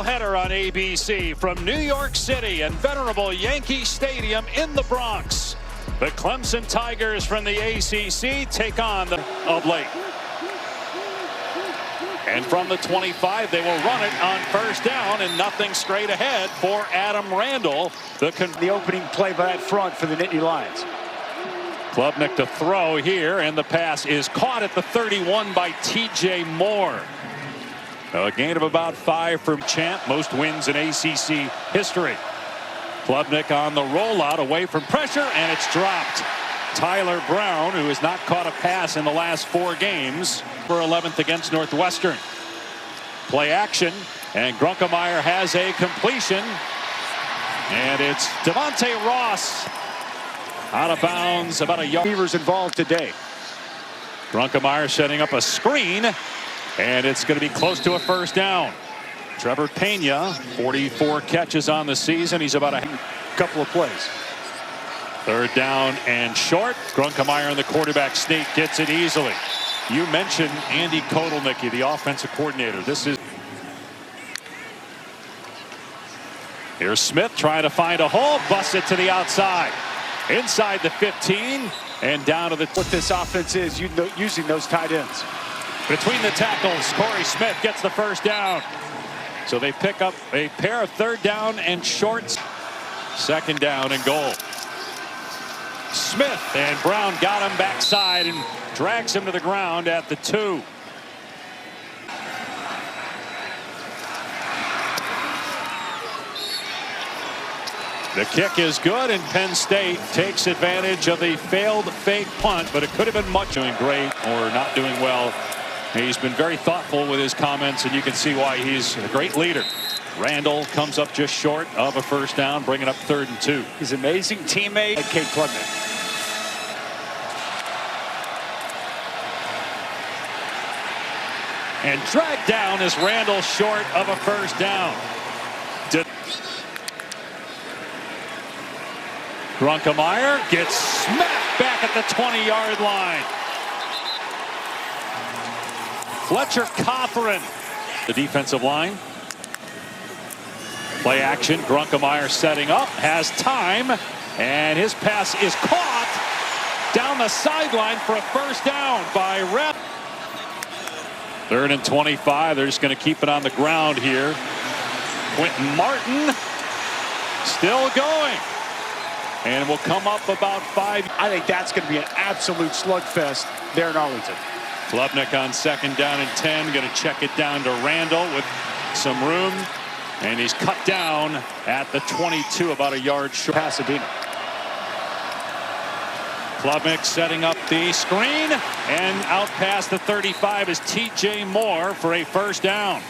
Header on ABC from New York City and venerable Yankee Stadium in the Bronx. The Clemson Tigers from the ACC take on the of late. And from the 25, they will run it on first down, and nothing straight ahead for Adam Randall. The opening play by that front for the Nittany Lions. Klubnik to throw here, and the pass is caught at the 31 by T.J. Moore. A gain of about 5 from Champ, most wins in ACC history. Klubnik on the rollout away from pressure, and it's dropped. Tyler Brown, who has not caught a pass in the last 4 games, for 11th against Northwestern. Play action, and Grunkemeyer has a completion, and it's Devontae Ross out of bounds, about a yard. Receivers involved today. Grunkemeyer setting up a screen, and it's going to be close to a first down. Trevor Pena, 44 catches on the season. He's about a couple of plays. Third down and short. Grunkemeyer in the quarterback sneak gets it easily. You mentioned Andy Kotelnicki, the offensive coordinator. Here's Smith trying to find a hole, busts it to the outside. Inside the 15 and down to the... What this offense is, using those tight ends. Between the tackles, Corey Smith gets the first down. So they pick up a pair of third down and shorts. Second down and goal. Smith and Brown got him backside and drags him to the ground at the 2. The kick is good, and Penn State takes advantage of the failed fake punt, but it could have been much. Doing great or not doing well. He's been very thoughtful with his comments, and you can see why he's a great leader. Randall comes up just short of a first down, bringing up 3rd and 2. He's an amazing teammate. Kate Klubnik. And dragged down is Randall short of a first down. Grunkemeyer gets smacked back at the 20-yard line. Fletcher Cothran, the defensive line. Play action. Grunkemeyer setting up, has time, and his pass is caught down the sideline for a first down by Rep. 3rd and 25. They're just going to keep it on the ground here. Quentin Martin still going. And will come up about 5. I think that's going to be an absolute slugfest there in Arlington. Klubnik on 2nd down and 10. Going to check it down to Randall with some room. And he's cut down at the 22, about a yard short. Pasadena. Klubnik setting up the screen. And out past the 35 is T.J. Moore for a first down.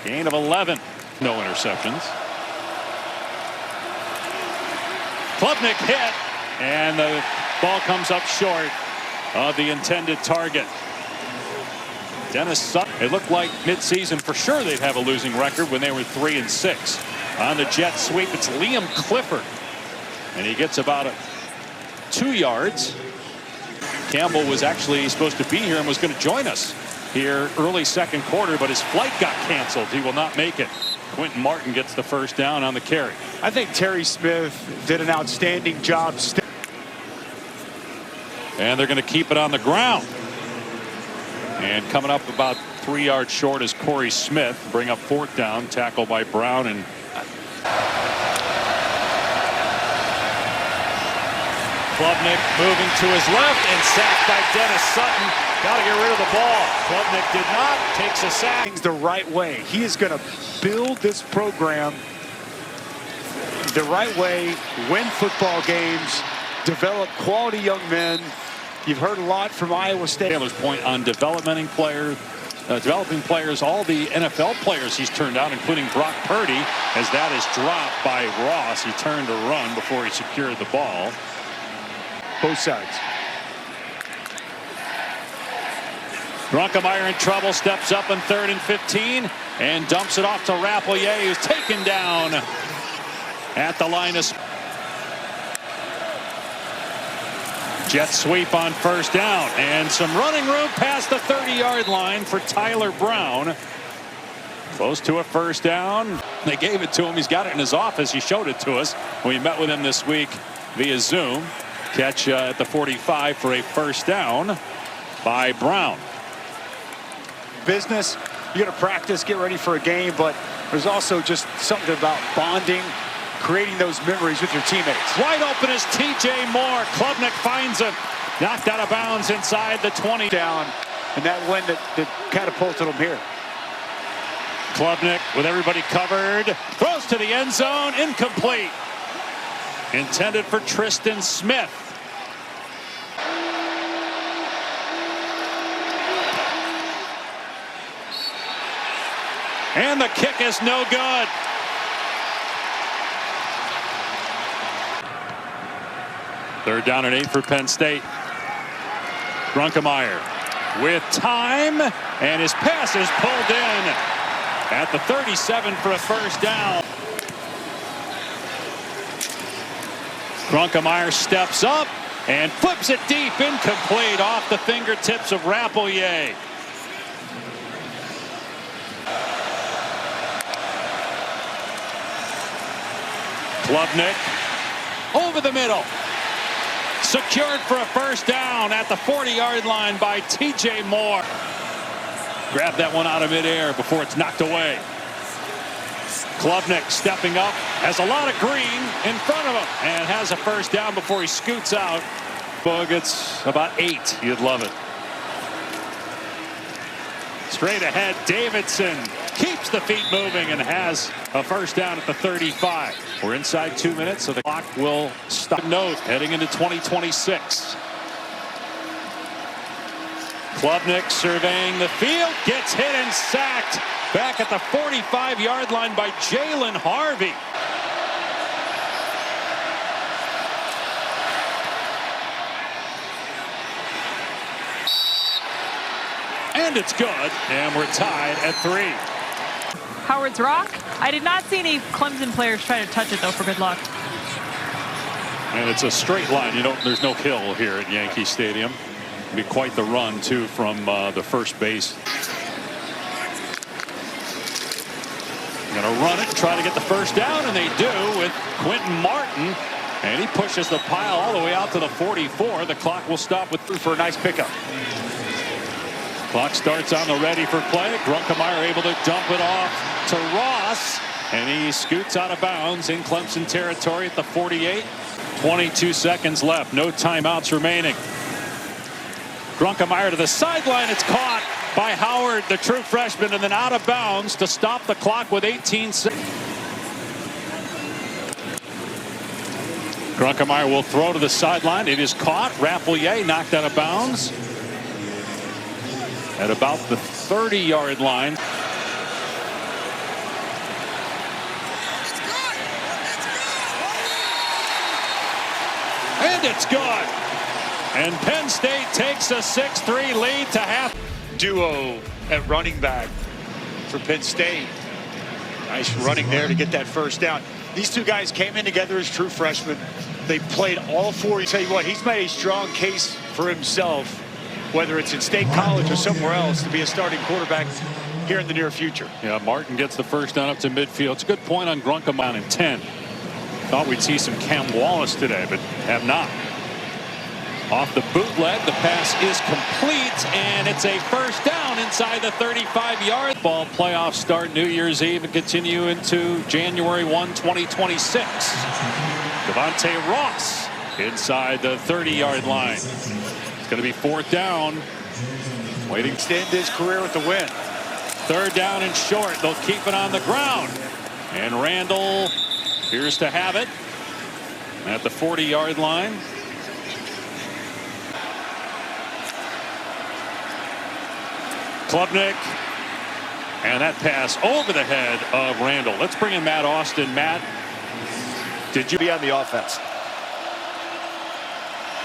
Gain of 11. No interceptions. Klubnik hit, and the ball comes up short of the intended target. Dennis Sutton. It looked like midseason for sure they'd have a losing record when they were 3-6. On the jet sweep, it's Liam Clifford, and he gets about 2 yards. Campbell was actually supposed to be here and was going to join us here early second quarter, but his flight got canceled. He will not make it. Quentin Martin gets the first down on the carry. I think Terry Smith did an outstanding job. And they're going to keep it on the ground. And coming up about 3 yards short is Corey Smith. Bring up 4th down. Tackle by Brown. And Klubnik moving to his left and sacked by Dennis Sutton. Got to get rid of the ball. Klubnik did not. Takes a sack. Things the right way. He is going to build this program the right way, win football games, develop quality young men. You've heard a lot from Iowa State. Taylor's point on developing players, all the NFL players he's turned out, including Brock Purdy, as that is dropped by Ross. He turned to run before he secured the ball. Both sides. Grunkemeyer in trouble, steps up in 3rd and 15 and dumps it off to Rappleyea, who's taken down at the line of... Jet sweep on first down, and some running room past the 30-yard line for Tyler Brown. Close to a first down. They gave it to him. He's got it in his office. He showed it to us when we met with him this week via Zoom. Catch at the 45 for a first down by Brown. Business, you got to practice, get ready for a game, but there's also just something about bonding, creating those memories with your teammates. Wide open is T.J. Moore. Klubnik finds him. Knocked out of bounds inside the 20. Down, and that win that catapulted him here. Klubnik with everybody covered. Throws to the end zone. Incomplete. Intended for Tristan Smith. And the kick is no good. Third down and 8 for Penn State. Grunkemeyer with time, and his pass is pulled in at the 37 for a first down. Grunkemeyer steps up and flips it deep, incomplete, off the fingertips of Rappleyea. Klubnik over the middle. Secured for a first down at the 40-yard line by T.J. Moore. Grab that one out of midair before it's knocked away. Klubnik stepping up, has a lot of green in front of him, and has a first down before he scoots out. Bug, it's about 8. You'd love it. Straight ahead, Davidson keeps the feet moving and has a first down at the 35. We're inside 2 minutes, so the clock will stop. Note heading into 2026. Klubnik surveying the field, gets hit and sacked back at the 45-yard line by Jalen Harvey. And it's good, and we're tied at 3. Howard's Rock. I did not see any Clemson players try to touch it, though, for good luck. And it's a straight line. There's no hill here at Yankee Stadium. It'll be quite the run, too, from the first base. Going to run it, try to get the first down, and they do with Quentin Martin. And he pushes the pile all the way out to the 44. The clock will stop with for a nice pickup. Clock starts on the ready for play. Grunkemeyer able to dump it off to Ross, and he scoots out of bounds in Clemson territory at the 48. 22 seconds left. No timeouts remaining. Grunkemeyer to the sideline. It's caught by Howard, the true freshman, and then out of bounds to stop the clock with 18 seconds. Grunkemeyer will throw to the sideline. It is caught. Rappleyea knocked out of bounds at about the 30-yard line. And it's good. And Penn State takes a 6-3 lead to half. Duo at running back for Penn State. Nice running there to get that first down. These two guys came in together as true freshmen. They played all 4. You tell you what, he's made a strong case for himself, whether it's in State College or somewhere else, to be a starting quarterback here in the near future. Yeah, Martin gets the first down up to midfield. It's a good point on Grunkemeyer in 10. Thought we'd see some Cam Wallace today, but have not. Off the bootleg, the pass is complete, and it's a first down inside the 35-yard. Ball playoffs start New Year's Eve and continue into January 1, 2026. Devontae Ross inside the 30-yard line. It's going to be fourth down. Waiting to Extend his career with the win. third down and short. They'll keep it on the ground. And Randall appears to have it at the 40-yard line. Klubnik, and that pass over the head of Randall. Let's bring in Matt Austin. Matt, did you Be on the offense?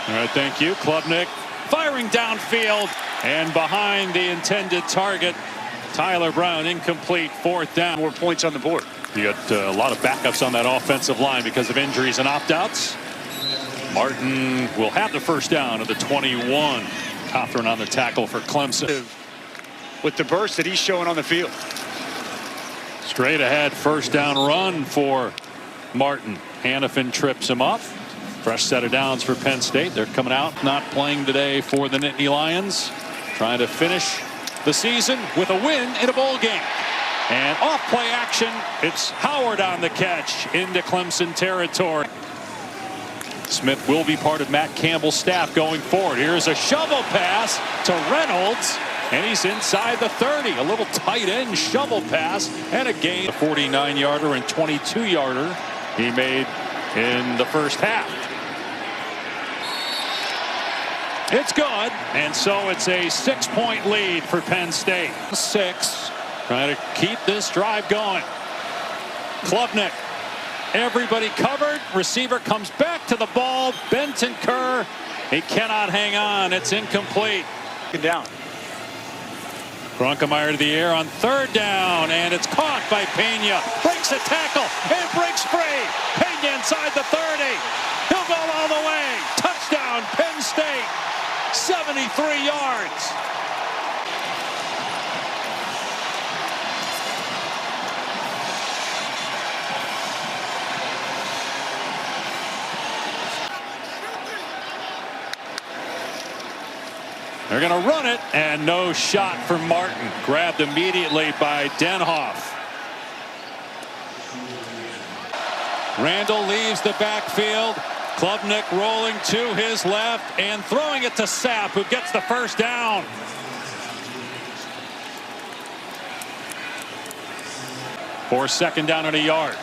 All right, thank you. Klubnik firing downfield and behind the intended target. Tyler Brown incomplete, fourth down. More points on the board. You got a lot of backups on that offensive line because of injuries and opt-outs. Martin will have the first down at the 21. Cothran on the tackle for Clemson. With the burst that he's showing on the field. Straight ahead first down run for Martin. Hannafin trips him up. Fresh set of downs for Penn State. They're coming out not playing today for the Nittany Lions. Trying to finish the season with a win in a bowl game. And off play action. It's Howard on the catch into Clemson territory. Smith will be part of Matt Campbell's staff going forward. Here's a shovel pass to Reynolds. And he's inside the 30. A little tight end shovel pass and a gain. A 49-yarder and 22-yarder he made in the first half. It's good. And so it's a 6-point lead for Penn State. 6. Trying to keep this drive going. Klubnik. Everybody covered. Receiver comes back to the ball. Benton Kerr. He cannot hang on. It's incomplete. Down. Grunkemeyer to the air on third down, and it's caught by Pena. Breaks a tackle and breaks free. Pena inside the 30. He'll go all the way. Touchdown, Penn State. 73 yards. They're going to run it, and no shot for Martin. Grabbed immediately by Denhoff. Randall leaves the backfield. Klubnik rolling to his left and throwing it to Sapp, who gets the first down. For second down and a yard.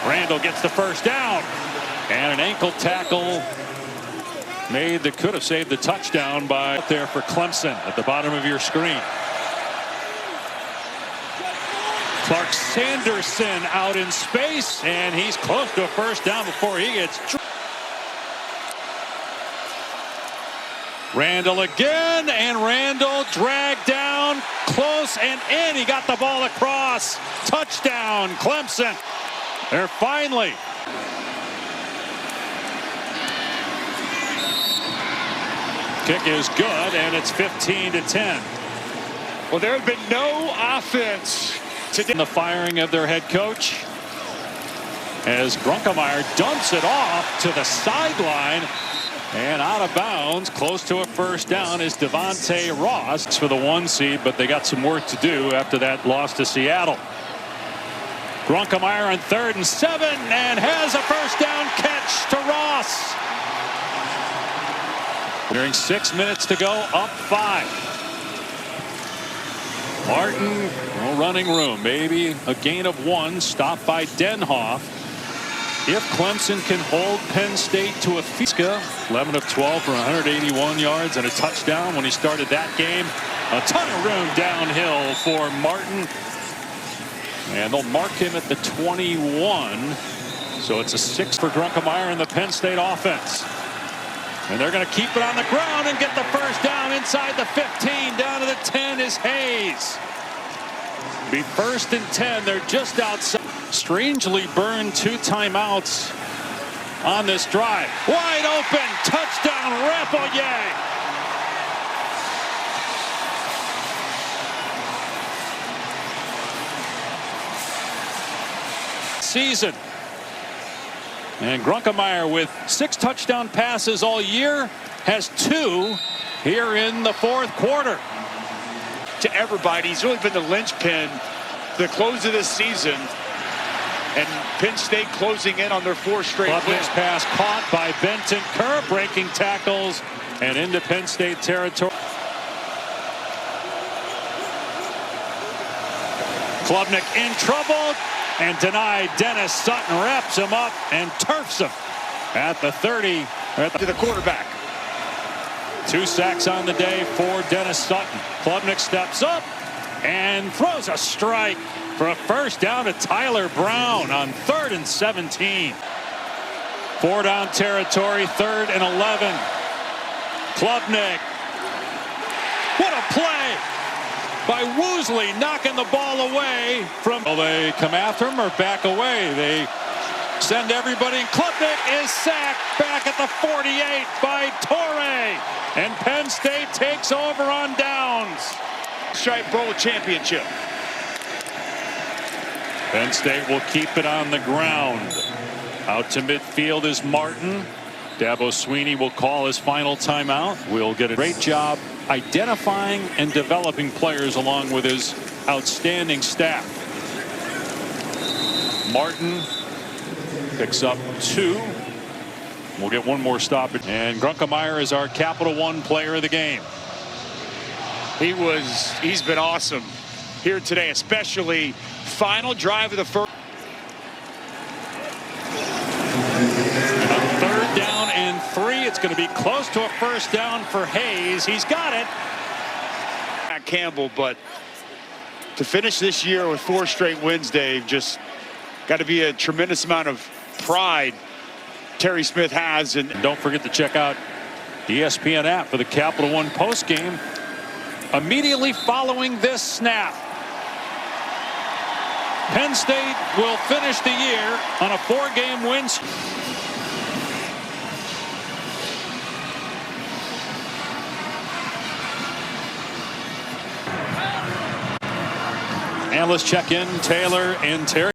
Randall gets the first down. And an ankle tackle made that could have saved the touchdown by out there for Clemson at the bottom of your screen. Clark Sanderson out in space, and he's close to a first down before he gets. Randall again, and Randall dragged down close and in. He got the ball across. Touchdown, Clemson. They're finally. Kick is good, and it's 15-10. Well, there had been no offense today. In the firing of their head coach, as Grunkemeyer dumps it off to the sideline and out of bounds, close to a first down, is Devontae Ross for the 1 seed, but they got some work to do after that loss to Seattle. Grunkemeyer on 3rd and 7 and has a first down catch to Ross. During 6 minutes to go, up 5. Martin, no running room, maybe a gain of 1, stopped by Denhoff. If Clemson can hold Penn State to a Fiska, 11 of 12 for 181 yards and a touchdown when he started that game. A ton of room downhill for Martin. And they'll mark him at the 21. So it's a 6 for Grunkemeyer and the Penn State offense. And they're going to keep it on the ground and get the first down inside the 15. Down to the 10 is Hayes. Be 1st and 10. They're just outside. Strangely burned 2 timeouts on this drive. Wide open. Touchdown, Rappleyea. Season. And Grunkemeyer with 6 touchdown passes all year has 2 here in the 4th quarter. To everybody, he's really been the linchpin, the close of this season, and Penn State closing in on their 4th straight win. Klubnik's pass caught by Benton Kerr, breaking tackles and into Penn State territory. Klubnik in trouble. And denied. Dennis Sutton wraps him up and turfs him at the 30. To the quarterback. 2 sacks on the day for Dennis Sutton. Klubnik steps up and throws a strike for a first down to Tyler Brown on 3rd and 17. 4 down territory, 3rd and 11. Klubnik. What a play by Woosley, knocking the ball away from. Will they come after him or back away? They send everybody, and Klubnik is sacked back at the 48 by Torrey. And Penn State takes over on downs. Stripe Bowl championship. Penn State will keep it on the ground. Out to midfield is Martin. Dabo Sweeney will call his final timeout. We'll get a great job identifying and developing players along with his outstanding staff. Martin picks up 2. We'll get one more stoppage. And Grunkemeyer is our Capital One player of the game. He's been awesome here today, especially final drive of the first. A 3rd down and 3. It's going to be close to a 1st down for Hayes. He's got it. Not Campbell, but to finish this year with 4 straight wins, Dave, just got to be a tremendous amount of pride Terry Smith has. And don't forget to check out the ESPN app for the Capital One post game immediately following this snap. Penn State will finish the year on a 4-game win. Analysts check in. Taylor and Terry.